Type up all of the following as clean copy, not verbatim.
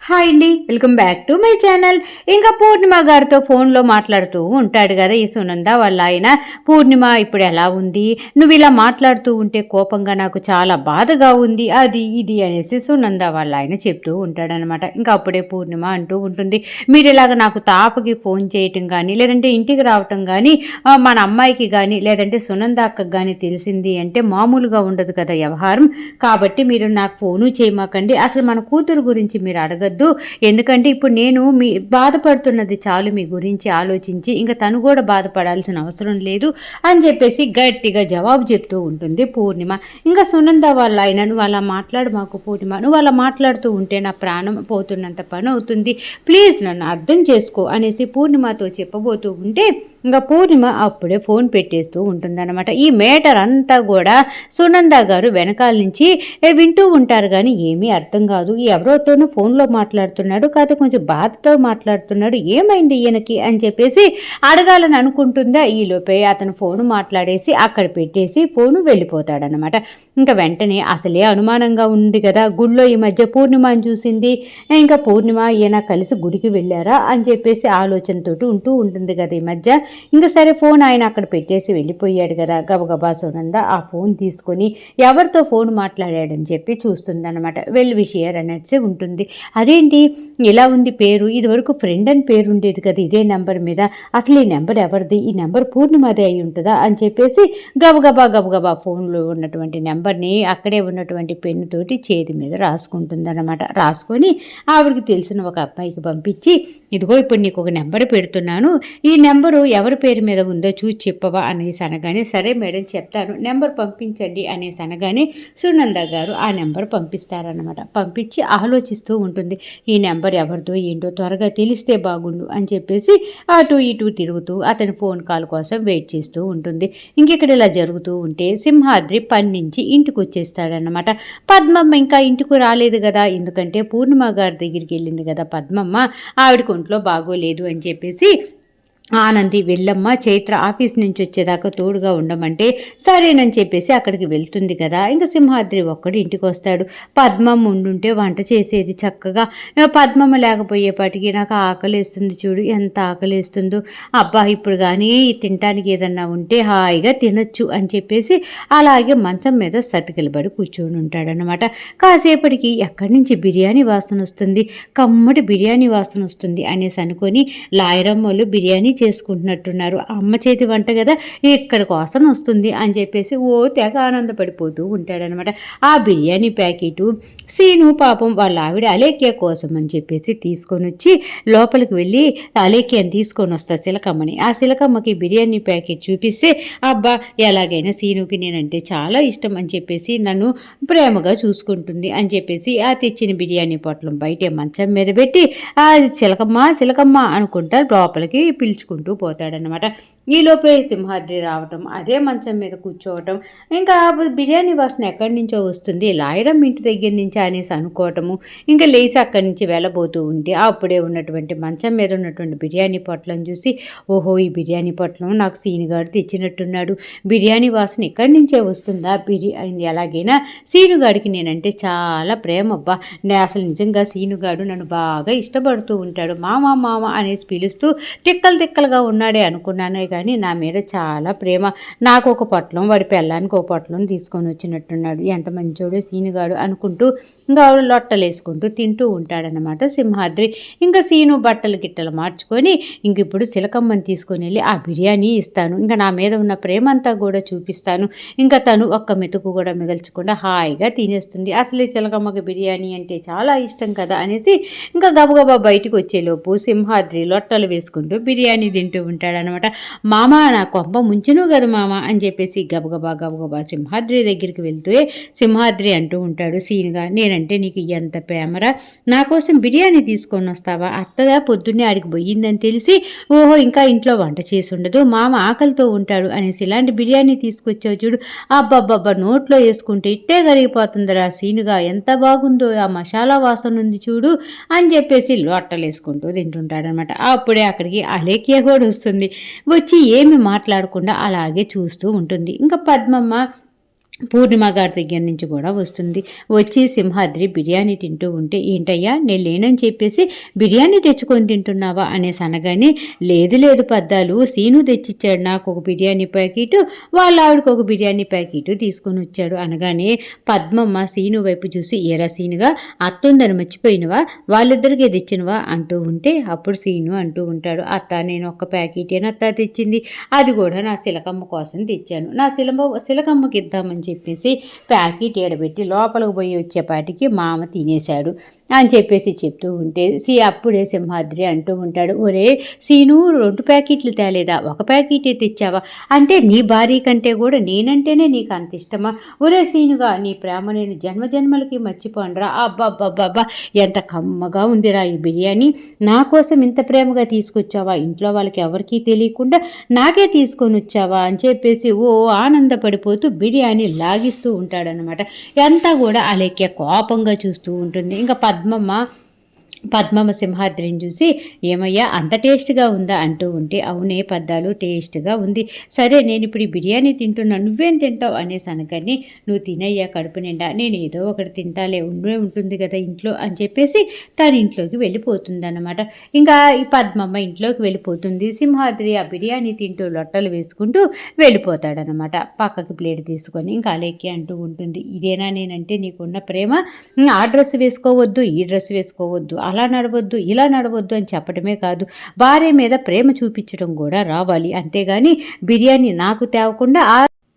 Hi అండి, welcome back to my channel. ఇంకా పూర్ణిమ గారితో ఫోన్లో మాట్లాడుతూ ఉంటాడు కదా ఈ సునంద వాళ్ళ ఆయన. పూర్ణిమ ఇప్పుడు ఎలా ఉంది, నువ్వు ఇలా మాట్లాడుతూ ఉంటే కోపంగా నాకు చాలా బాధగా ఉంది, అది ఇది అనేసి సునంద వాళ్ళ ఆయన చెప్తూ ఉంటాడనమాట. ఇంకా అప్పుడే పూర్ణిమ అంటూ ఉంటుంది, మీరు ఇలాగ నాకు తాపకి ఫోన్ చేయటం కానీ లేదంటే ఇంటికి రావటం కానీ మన అమ్మాయికి కానీ లేదంటే సునంద అక్కకి కానీ తెలిసింది అంటే మామూలుగా ఉండదు కదా వ్యవహారం. కాబట్టి మీరు నాకు ఫోను చేయమాకండి, అసలు మన కూతురు గురించి మీరు అడగద్దు. ఎందుకంటే ఇప్పుడు నేను మీ బాధపడుతున్నది చాలు, మీ గురించి ఆలోచించి ఇంకా తను కూడా బాధపడాల్సిన అవసరం లేదు అని చెప్పేసి గట్టిగా జవాబు చెప్తూ ఉంటుంది పూర్ణిమ. ఇంకా సునంద వాళ్ళ ఆయన, నువ్వు అలా మాట్లాడు మాకు పూర్ణిమ, నువ్వు అలా మాట్లాడుతూ ఉంటే నా ప్రాణం పోతున్నంత పని అవుతుంది, ప్లీజ్ నన్ను అర్థం చేసుకో అనేసి పూర్ణిమతో చెప్పబోతూ ఉంటే ఇంకా పూర్ణిమ అప్పుడే ఫోన్ పెట్టేస్తూ ఉంటుందన్నమాట. ఈ మేటర్ అంతా కూడా సునంద గారు వెనకాల నుంచి వింటూ ఉంటారు కానీ ఏమీ అర్థం కాదు. ఎవరోతోనూ ఫోన్లో మాట్లాడుతున్నాడు, కాదు కొంచెం బాధతో మాట్లాడుతున్నాడు, ఏమైంది ఈయనకి అని చెప్పేసి అడగాలని అనుకుంటుందా, ఈలోపే అతను ఫోను మాట్లాడేసి అక్కడ పెట్టేసి ఫోను వెళ్ళిపోతాడనమాట. ఇంకా వెంటనే అసలే అనుమానంగా ఉంది కదా, గుళ్ళో ఈ మధ్య పూర్ణిమని చూసింది, ఇంకా పూర్ణిమ ఈయన కలిసి గుడికి వెళ్ళారా అని చెప్పేసి ఆలోచనతోటి ఉంటూ ఉంటుంది కదా ఈ మధ్య. ఇంకా సరే ఫోన్ ఆయన అక్కడ పెట్టేసి వెళ్ళిపోయాడు కదా, గబగబా సునంద ఆ ఫోన్ తీసుకొని ఎవరితో ఫోన్ మాట్లాడాడని చెప్పి చూస్తుందన్నమాట. వెల్ విషయర్ అనేసి ఉంటుంది. అదేంటి ఇలా ఉంది పేరు, ఇదివరకు ఫ్రెండ్ అని పేరు ఉండేది కదా ఇదే నెంబర్ మీద, అసలు ఈ నెంబర్ ఎవరిది, ఈ నెంబర్ పూర్ణిమదే అయి ఉంటుందా అని చెప్పేసి గబగబా ఫోన్లో ఉన్నటువంటి నెంబర్ని అక్కడే ఉన్నటువంటి పెన్నుతోటి చేతి మీద రాసుకుంటుందన్నమాట. రాసుకొని ఆవిడకి తెలిసిన ఒక అబ్బాయికి పంపించి, ఇదిగో ఇప్పుడు నీకు ఒక నెంబర్ పెడుతున్నాను, ఈ నెంబరు ఎవరి పేరు మీద ఉందో చూసి చెప్పవా అనేసి అనగానే, సరే మేడం చెప్తాను, నెంబర్ పంపించండి అనేసి అనగానే సునంద గారు ఆ నెంబర్ పంపిస్తారన్నమాట. పంపించి ఆలోచిస్తూ ఉంటుంది, ఈ నెంబర్ ఎవరిదో ఏంటో త్వరగా తెలిస్తే బాగుండు అని చెప్పేసి అటు ఇటు తిరుగుతూ అతని ఫోన్ కాల్ కోసం వెయిట్ చేస్తూ ఉంటుంది. ఇంకెక్కడ ఇలా జరుగుతూ ఉంటే సింహాద్రి పని నుంచి ఇంటికి వచ్చేస్తాడనమాట. పద్మమ్మ ఇంకా ఇంటికి రాలేదు కదా, ఎందుకంటే పూర్ణిమ గారి దగ్గరికి వెళ్ళింది కదా పద్మమ్మ, ఆవిడకి ఒంట్లో బాగోలేదు అని చెప్పేసి ఆనంది వెళ్ళమ్మ చైత్ర ఆఫీస్ నుంచి వచ్చేదాకా తోడుగా ఉండమంటే సరేనని చెప్పేసి అక్కడికి వెళ్తుంది కదా. ఇంకా సింహాద్రి ఒక్కడు ఇంటికి వస్తాడు. పద్మమ్మ ఉండుంటే వంట చేసేది చక్కగా, పద్మమ్మ లేకపోయేపాటికి నాకు ఆకలేస్తుంది చూడు, ఎంత ఆకలేస్తుందో, అబ్బా ఇప్పుడు కానీ తినటానికి ఏదన్నా ఉంటే హాయిగా తినచ్చు అని చెప్పేసి అలాగే మంచం మీద సతికిలబడి కూర్చొని ఉంటాడనమాట. కాసేపటికి ఎక్కడి నుంచి బిర్యానీ వాసన వస్తుంది, కమ్మటి బిర్యానీ వాసన వస్తుంది అనేసి అనుకొని లాయరమ్మలు బిర్యానీ చేసుకుంటున్నట్టున్నారు, అమ్మ చేతి వంట కదా ఇక్కడ కోసం వస్తుంది అని చెప్పేసి ఓ తెగ ఆనందపడిపోతూ ఉంటాడనమాట. ఆ బిర్యానీ ప్యాకెటు సీను పాపం వాళ్ళ ఆవిడ అలేఖ్య కోసం అని చెప్పేసి తీసుకొని వచ్చి లోపలికి వెళ్ళి అలేఖ్యని తీసుకొని వస్తా సిలకమ్మని. ఆ సిలకమ్మకి బిర్యానీ ప్యాకెట్ చూపిస్తే, అబ్బా ఎలాగైనా సీనుకి నేనంటే చాలా ఇష్టం అని చెప్పేసి నన్ను ప్రేమగా చూసుకుంటుంది అని చెప్పేసి ఆ తెచ్చిన బిర్యానీ పొట్లం బయటే మంచం మీద పెట్టి ఆ సిలకమ్మ అనుకుంటా లోపలికి పిలుచుకుంటూ పోతాడనమాట. ఈలోపే సింహాద్రి రావటం, అదే మంచం మీద కూర్చోవటం, ఇంకా బిర్యానీ వాసన ఎక్కడి నుంచో వస్తుంది, లాయరం ఇంటి దగ్గర నుంచి అనేసి అనుకోవటము, ఇంకా లేచి అక్కడి నుంచి వెళ్ళబోతూ ఉంటే అప్పుడే ఉన్నటువంటి మంచం మీద ఉన్నటువంటి బిర్యానీ పొట్లం చూసి, ఓహో ఈ బిర్యానీ పొట్లం నాకు సీనుగాడు తెచ్చినట్టున్నాడు, బిర్యానీ వాసన ఇక్కడి నుంచే వస్తుందా, ఎలాగైనా సీనుగాడికి నేనంటే చాలా ప్రేమ, అబ్బా అసలు నిజంగా సీనుగాడు నన్ను బాగా ఇష్టపడుతూ ఉంటాడు, మామ మామ అనేసి పిలుస్తూ తిక్కలుగా ఉన్నాడే అనుకున్నానే కానీ నా మీద చాలా ప్రేమ, నాకు ఒక పొట్లం వాడి పెళ్ళానికి ఒక పొట్లం తీసుకొని వచ్చినట్టున్నాడు, ఎంత మంచోడు సీనుగాడు అనుకుంటూ ఇంకా లొట్టలేసుకుంటూ తింటూ ఉంటాడనమాట సింహాద్రి. ఇంకా సీను బట్టలు గిట్టలు మార్చుకొని ఇంక ఇప్పుడు సిలకమ్మని తీసుకొని వెళ్ళి ఆ బిర్యానీ ఇస్తాను, ఇంకా నా మీద ఉన్న ప్రేమ అంతా కూడా చూపిస్తాను, ఇంకా తను ఒక్క మెతుకు కూడా మిగల్చకుండా హాయిగా తినేస్తుంది, అసలు చిలకమ్మకి బిర్యానీ అంటే చాలా ఇష్టం కదా అనేసి ఇంకా గబగబా బయటకు వచ్చేలోపు సింహాద్రి లొట్టలు వేసుకుంటూ బిర్యానీ తింటూ ఉంటాడనమాట. మామ నా కొంప ముంచును కదా మామ అని చెప్పేసి గబగబా సింహాద్రి దగ్గరికి వెళ్తూ సింహాద్రి అంటూ ఉంటాడు సీన్గా, నేనంటే నీకు ఎంత ప్రేమరా, నా కోసం బిర్యానీ తీసుకొని వస్తావా, అత్తగా పొద్దున్నే ఆడికి పోయిందని తెలిసి ఓహో ఇంకా ఇంట్లో వంట చేసి ఉండదు, మామ ఆకలితో ఉంటాడు అనేసి ఇలాంటి బిర్యానీ తీసుకొచ్చావు చూడు, అబ్బబ్బబ్బా నోట్లో వేసుకుంటే ఇట్టే కరిగిపోతుందిరా సీనుగా, ఎంత బాగుందో ఆ మసాలా వాసన ఉంది చూడు అని చెప్పేసి లొట్టలేసుకుంటూ తింటుంటాడనమాట. అప్పుడే అక్కడికి అలేఖ్య కూడా వస్తుంది. వచ్చి ఏమి మాట్లాడకుండా అలాగే చూస్తూ ఉంటుంది. ఇంకా పద్మమ్మ పూర్ణిమ గారి దగ్గర నుంచి కూడా వస్తుంది. వచ్చి సింహాద్రి బిర్యానీ తింటూ ఉంటే, ఏంటయ్యా నేను లేనని చెప్పేసి బిర్యానీ తెచ్చుకొని తింటున్నావా అనేసి అనగానే, లేదు లేదు పద్దాలు, సీను తెచ్చిచ్చాడు నాకు ఒక బిర్యానీ ప్యాకెట్, వాళ్ళ ఆవిడకి ఒక బిర్యానీ ప్యాకెట్ తీసుకొని వచ్చాడు అనగానే, పద్మమ్మ సీను వైపు చూసి, ఏరా సీనుగా అత్తుందని మర్చిపోయినవా, వాళ్ళిద్దరికీ తెచ్చినవా అంటూ ఉంటే, అప్పుడు సీను అంటూ ఉంటాడు, అత్త నేను ఒక్క ప్యాకెటేనత్త తెచ్చింది, అది కూడా నా శిలకమ్మ కోసం తెచ్చాను, నా శిలకమ్మకి ఇద్దామని చెప్పేసి ప్యాకెట్ ఏడబెట్టి లోపలికి పోయి వచ్చేపాటికి మామ తినేశాడు అని చెప్పేసి చెప్తూ ఉంటే, అప్పుడే సింహాద్రి అంటూ ఉంటాడు, ఒరే సీను 2 ప్యాకెట్లు తేలేదా, ఒక ప్యాకెటే తెచ్చావా, అంటే నీ భార్య కంటే కూడా నేనంటేనే నీకు అంత ఇష్టమా, ఒరే సీనుగా నీ ప్రేమ నేను జన్మజన్మలకి మర్చిపోండ్రా, అబ్బాబ్బాబ్బా ఎంత కమ్మగా ఉందిరా ఈ బిర్యానీ, నా కోసం ఇంత ప్రేమగా తీసుకొచ్చావా, ఇంట్లో వాళ్ళకి ఎవరికీ తెలియకుండా నాకే తీసుకొని వచ్చావా అని చెప్పేసి ఆనందపడిపోతూ బిర్యానీ లాగిస్తూ ఉంటాడనమాట. అంతా కూడా అలేఖ్య కోపంగా చూస్తూ ఉంటుంది. ఇంకా పద్మమ్మ సింహాద్రిని చూసి, ఏమయ్యా అంత టేస్ట్గా ఉందా అంటూ ఉంటే, అవునే పద్దాలు టేస్ట్గా ఉంది, సరే నేను ఇప్పుడు ఈ బిర్యానీ తింటున్నా, నువ్వేం తింటావు అనేసి అనగానే, నువ్వు తినయ్యా కడుపు నిండా, నేను ఏదో ఒకటి తింటాలే, ఉంటుంది కదా ఇంట్లో అని చెప్పేసి తన ఇంట్లోకి వెళ్ళిపోతుంది అనమాట. ఇంకా ఈ పద్మమ్మ ఇంట్లోకి వెళ్ళిపోతుంది. సింహాద్రి ఆ బిర్యానీ తింటూ లొట్టలు వేసుకుంటూ వెళ్ళిపోతాడనమాట. పక్కకి ప్లేట్ తీసుకొని ఇంకా అలేకి అంటూ ఉంటుంది, ఇదేనా నేనంటే నీకున్న ప్రేమ, ఆ డ్రెస్ వేసుకోవద్దు, ఈ డ్రెస్ వేసుకోవద్దు, అలా నడవద్దు, ఇలా నడవద్దు అని చెప్పడమే కాదు, భార్య మీద ప్రేమ చూపించడం కూడా రావాలి, అంతేగాని బిర్యానీ నాకు తేవకుండా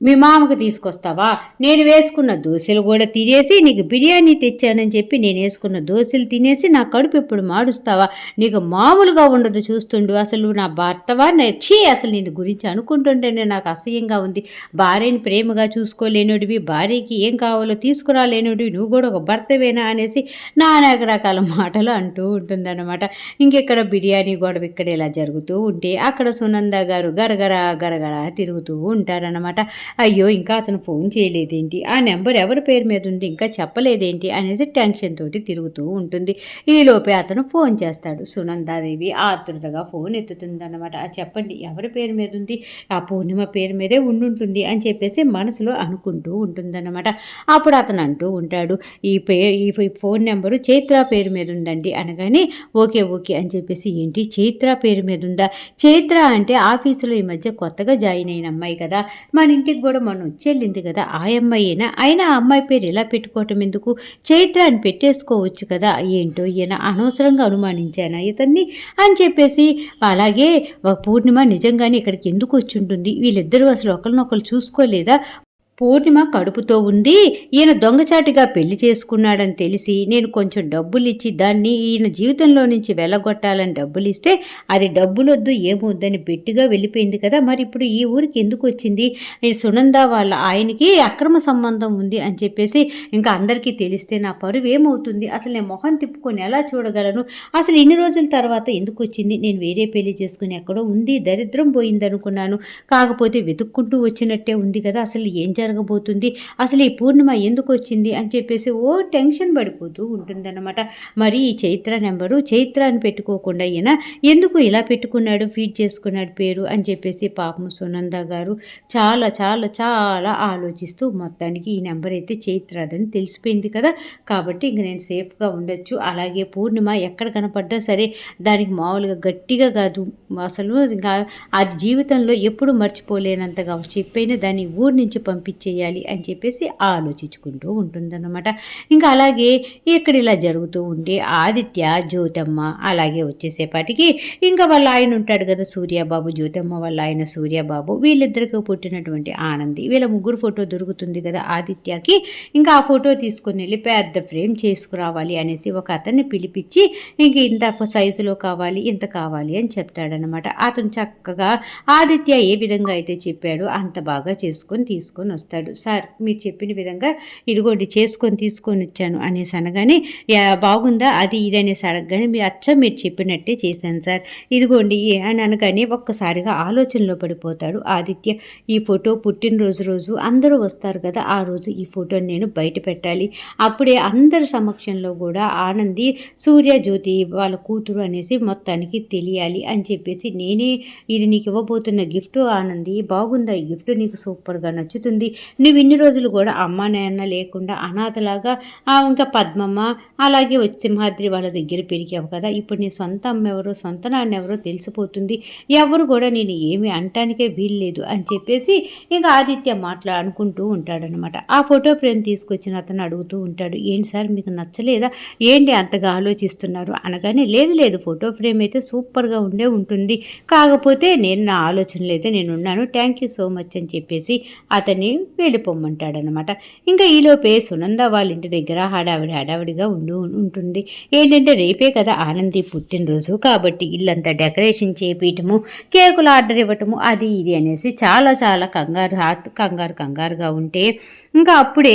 మీ మామకు తీసుకొస్తావా, నేను వేసుకున్న దోశలు కూడా తినేసి నీకు బిర్యానీ తెచ్చానని చెప్పి నేను వేసుకున్న దోశలు తినేసి నా కడుపు ఎప్పుడు మాడుస్తావా, నీకు మామూలుగా ఉండదు చూస్తుండు, అసలు నా భర్తవా నచ్చి అసలు నేను గురించి అనుకుంటుంటేనే నాకు అసహ్యంగా ఉంది, భార్యని ప్రేమగా చూసుకోలేనుడివి, భార్యకి ఏం కావాలో తీసుకురాలేనుడివి, నువ్వు కూడా ఒక భర్తవేనా అనేసి నానాక రకాల మాటలు అంటూ ఉంటుందన్నమాట. ఇంకెక్కడ బిర్యానీ గొడవ ఇక్కడ ఇలా జరుగుతూ ఉంటే అక్కడ సునంద గారు గరగరా గరగరా తిరుగుతూ ఉంటారనమాట. అయ్యో ఇంకా అతను ఫోన్ చేయలేదేంటి, ఆ నెంబర్ ఎవరి పేరు మీద ఉంది ఇంకా చెప్పలేదేంటి అనేసి టెన్షన్ తోటి తిరుగుతూ ఉంటుంది. ఈలోపే అతను ఫోన్ చేస్తాడు. సునందాదేవి ఆతృతగా ఫోన్ ఎత్తుతుందన్నమాట. చెప్పండి ఎవరి పేరు మీద ఉంది, ఆ పూర్ణిమ పేరు మీదే ఉండుంటుంది అని చెప్పేసి మనసులో అనుకుంటూ ఉంటుందన్నమాట. అప్పుడు అతను అంటూ ఉంటాడు, ఈ ఫోన్ నెంబరు చైత్ర పేరు మీద ఉందండి అనగానే, ఓకే ఓకే అని చెప్పేసి, ఏంటి చైత్ర పేరు మీద ఉందా, చైత్ర అంటే ఆఫీసులో ఈ మధ్య కొత్తగా జాయిన్ అయిన అమ్మాయి కదా, మన ఇంటికి కూడా మనం వచ్చేళ్ళింది కదా, ఆ అమ్మాయినా, అయినా ఆ అమ్మాయి పేరు ఇలా పెట్టుకోవటం ఎందుకు, చైత్ర అని పెట్టేసుకోవచ్చు కదా, ఏంటో ఈయన అనవసరంగా అనుమానించానా ఇతన్ని అని చెప్పేసి, అలాగే పూర్ణిమ నిజంగానే ఇక్కడికి ఎందుకు వచ్చి ఉంటుంది, వీళ్ళిద్దరూ అసలు ఒకరినొకరు చూసుకోలేదా, పూర్ణిమ కడుపుతో ఉంది, ఈయన దొంగచాటిగా పెళ్లి చేసుకున్నాడని తెలిసి నేను కొంచెం డబ్బులు ఇచ్చి దాన్ని ఈయన జీవితంలో నుంచి వెళ్ళగొట్టాలని డబ్బులు ఇస్తే అది డబ్బులొద్దు ఏమొద్దని బెట్టిగా వెళ్ళిపోయింది కదా, మరి ఇప్పుడు ఈ ఊరికి ఎందుకు వచ్చింది, సునంద వాళ్ళ ఆయనకి అక్రమ సంబంధం ఉంది అని చెప్పేసి ఇంకా అందరికీ తెలిస్తే నా పరువు ఏమవుతుంది, అసలు నేను మొహం తిప్పుకొని ఎలా చూడగలను, అసలు ఇన్ని రోజుల తర్వాత ఎందుకు వచ్చింది, నేను వేరే పెళ్లి చేసుకుని ఎక్కడో ఉంది, దరిద్రం పోయిందనుకున్నాను, కాకపోతే వెతుక్కుంటూ వచ్చినట్టే ఉంది కదా, అసలు ఏం జరగబోతుంది, అసలు ఈ పూర్ణిమ ఎందుకు వచ్చింది అని చెప్పేసి టెన్షన్ పడిపోతూ ఉంటుందన్నమాట. మరి ఈ చైత్ర నెంబరు చైత్ర అని పెట్టుకోకుండా ఈయన ఎందుకు ఇలా పెట్టుకున్నాడు, ఫీడ్ చేసుకున్నాడు పేరు అని చెప్పేసి పాపం సునంద గారు చాలా చాలా చాలా ఆలోచిస్తూ, మొత్తానికి ఈ నెంబర్ అయితే చైత్రదని తెలిసిపోయింది కదా, కాబట్టి ఇంక నేను సేఫ్గా ఉండొచ్చు, అలాగే పూర్ణిమ ఎక్కడ కనపడ్డా సరే దానికి మామూలుగా గట్టిగా కాదు, అసలు ఇంకా అది జీవితంలో ఎప్పుడు మర్చిపోలేనంతగా చెప్పైనా దాన్ని ఊరి నుంచి పంపించేయాలి అని చెప్పేసి ఆలోచించుకుంటూ ఉంటుందన్నమాట. ఇంకా అలాగే ఇక్కడ ఇలా జరుగుతూ ఉంటే ఆదిత్య జ్యోతమ్మ అలాగే వచ్చేసేపాటికి ఇంకా వాళ్ళ ఆయన ఉంటాడు కదా సూర్యబాబు, జ్యోతమ్మ వాళ్ళ ఆయన సూర్యబాబు, వీళ్ళిద్దరికి పుట్టినటువంటి ఆనంది, వీళ్ళ ముగ్గురు ఫోటో దొరుకుతుంది కదా ఆదిత్యకి, ఇంకా ఆ ఫోటో తీసుకుని వెళ్ళి పెద్ద ఫ్రేమ్ చేసుకురావాలి అనేసి ఒక అతన్ని పిలిపించి ఇంక ఇంత సైజులో కావాలి ఇంత కావాలి అని చెప్తాడనమాట. అతను చక్కగా ఆదిత్య ఏ విధంగా అయితే చెప్పాడో అంత బాగా తీసుకొని వస్తాడు. సార్ మీరు చెప్పిన విధంగా ఇదిగోండి తీసుకొని వచ్చాను అనేసి అనగానే, బాగుందా అది ఇది అనేసి అడగగానే, మీరు చెప్పినట్టే చేశాను సార్, ఇదిగోండి అని అనగానే ఒక్కసారిగా ఆలోచనలో పడిపోతాడు ఆదిత్య. ఈ ఫోటో పుట్టినరోజు అందరూ వస్తారు కదా, ఆ రోజు ఈ ఫోటోని నేను బయట పెట్టాలి, అప్పుడే అందరి సమక్షంలో కూడా ఆనంది సూర్య జ్యోతి వాళ్ళ కూతురు అనేసి మొత్తానికి తెలియాలి అని చెప్పేసి, నేనే ఇది నీకు ఇవ్వబోతున్న గిఫ్ట్ ఆనంది, బాగుందా ఈ గిఫ్ట్ నీకు సూపర్గా నచ్చుతుంది, నువ్వు ఇన్ని రోజులు కూడా అమ్మ నాన్న లేకుండా అనాథలాగా ఇంకా పద్మమ్మ అలాగే వచ్చి సింహాద్రి వాళ్ళ దగ్గర పెరిగావు కదా, ఇప్పుడు నీ సొంత అమ్మ ఎవరో సొంత నాన్న ఎవరో తెలిసిపోతుంది, ఎవరు కూడా నేను ఏమి అనటానికే వీల్లేదు అని చెప్పేసి ఇంకా ఆదిత్య అనుకుంటూ ఉంటాడనమాట. ఆ ఫోటో ఫ్రేమ్ తీసుకొచ్చిన అతను అడుగుతూ ఉంటాడు, ఏంటి సార్ మీకు నచ్చలేదా, ఏంటి అంతగా ఆలోచిస్తున్నారు అనగానే, లేదు లేదు ఫోటో ఫ్రేమ్ అయితే సూపర్గా ఉంటుంది, కాకపోతే నేను నా ఆలోచనలు అయితే నేను ఉన్నాను, థ్యాంక్ యూ సో మచ్ అని చెప్పేసి అతన్ని వెళ్ళిపోమ్మంటాడనమాట. ఇంకా ఈలోపే సునంద వాళ్ళ ఇంటి దగ్గర హడావిడిగా ఉంటుంది. ఏంటంటే రేపే కదా ఆనంది పుట్టినరోజు, కాబట్టి ఇల్లంతా డెకరేషన్ చేపించటము, కేకులు ఆర్డర్ ఇవ్వటము, అది ఇది అనేసి చాలా చాలా కంగారుగా ఉంటే ఇంకా అప్పుడే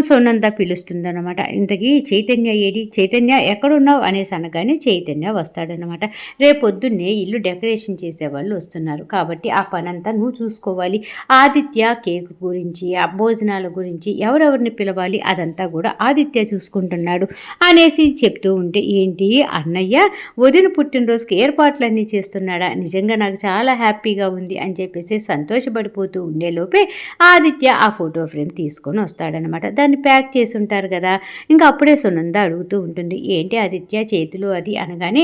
సునంద పిలుస్తుందనమాట. ఇంతకీ చైతన్య ఏడి, చైతన్య ఎక్కడున్నావు అనేసి అనగానే చైతన్య వస్తాడనమాట. రేపొద్దున్నే ఇల్లు డెకరేషన్ చేసేవాళ్ళు వస్తున్నారు, కాబట్టి ఆ పనంతా నువ్వు చూసుకోవాలి, ఆదిత్య కేక్ గురించి ఆ భోజనాల గురించి ఎవరెవరిని పిలవాలి అదంతా కూడా ఆదిత్య చూసుకుంటున్నాడు అనేసి చెప్తూ ఉంటే, ఏంటి అన్నయ్య వదిన పుట్టినరోజుకి ఏర్పాట్లన్నీ చేస్తున్నాడా, నిజంగా నాకు చాలా హ్యాపీగా ఉంది అని చెప్పేసి సంతోషపడిపోతూ ఉండేలోపే ఆదిత్య ఆ ఫోటో ఫ్రేమ్ తీసుకొని వస్తాడనమాట. దాన్ని ప్యాక్ చేసి ఉంటారు కదా, ఇంకా అప్పుడే సునంద అడుగుతూ ఉంటుంది, ఏంటి ఆదిత్య చేతులు అది అనగానే,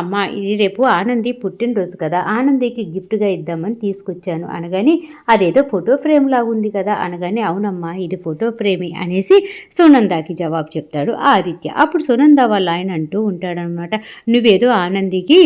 అమ్మ ఇది రేపు ఆనంది పుట్టినరోజు కదా, ఆనందికి గిఫ్ట్గా ఇద్దామని తీసుకొచ్చాను అనగానే, అదేదో ఫోటో ఫ్రేమ్ లాగా ఉంది కదా అనగానే, అవునమ్మా ఇది ఫోటో ఫ్రేమే అనేసి సునందాకి జవాబు చెప్తాడు ఆదిత్య. అప్పుడు సునంద వాళ్ళ ఆయన అంటూ ఉంటాడనమాట, నువ్వేదో ఆనందికి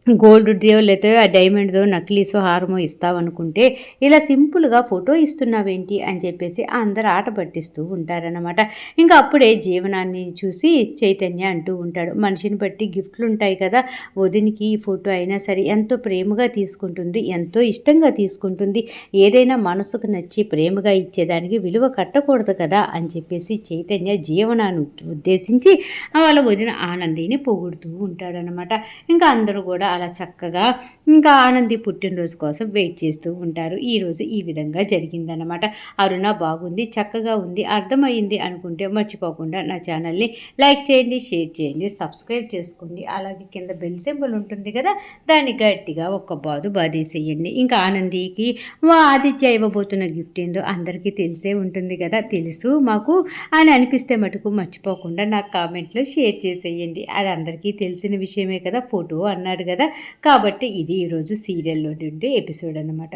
గోల్డ్‌దో లేతే ఆ డైమండ్‌దో నక్లీసో హారమో ఇస్తావనుకుంటే ఇలా సింపుల్‌గా ఫోటో ఇస్తున్నావేంటి అని చెప్పేసి అందరూ ఆట పట్టిస్తూ ఉంటారనమాట. ఇంకా అప్పుడే జీవనాన్ని చూసి చైతన్య అంటూ ఉంటాడు, మనిషిని బట్టి గిఫ్ట్లు ఉంటాయి కదా, వదినికి ఈ ఫోటో అయినా సరే ఎంతో ప్రేమగా తీసుకుంటుంది, ఎంతో ఇష్టంగా తీసుకుంటుంది, ఏదైనా మనసుకు నచ్చి ప్రేమగా ఇచ్చేదానికి విలువ కట్టకూడదు కదా అని చెప్పేసి చైతన్య జీవనాన్ని ఉద్దేశించి వాళ్ళ వదిన ఆనందిని పొగుడుతూ ఉంటాడనమాట. ఇంకా అందరూ కూడా అలా చక్కగా ఇంకా ఆనంది పుట్టినరోజు కోసం వెయిట్ చేస్తూ ఉంటారు. ఈరోజు ఈ విధంగా జరిగిందనమాట. అరుణ బాగుంది, చక్కగా ఉంది, అర్థమైంది అనుకుంటే మర్చిపోకుండా నా ఛానల్ని లైక్ చేయండి, షేర్ చేయండి, సబ్స్క్రైబ్ చేసుకోండి. అలాగే కింద బెల్ సింబల్ ఉంటుంది కదా, దాన్ని గట్టిగా ఒక్క బాదేసేయండి. ఇంకా ఆనందికి ఆదిత్య ఇవ్వబోతున్న గిఫ్ట్ ఏందో అందరికీ తెలిసే ఉంటుంది కదా, తెలుసు మాకు అని అనిపిస్తే మటుకు మర్చిపోకుండా నాకు కామెంట్లో షేర్ చేసేయండి. అది అందరికీ తెలిసిన విషయమే కదా, ఫోటో అన్నాడు కదా, కాబట్టి ఇది ఈరోజు సీరియల్లో ఉండే ఎపిసోడ్ అన్నమాట.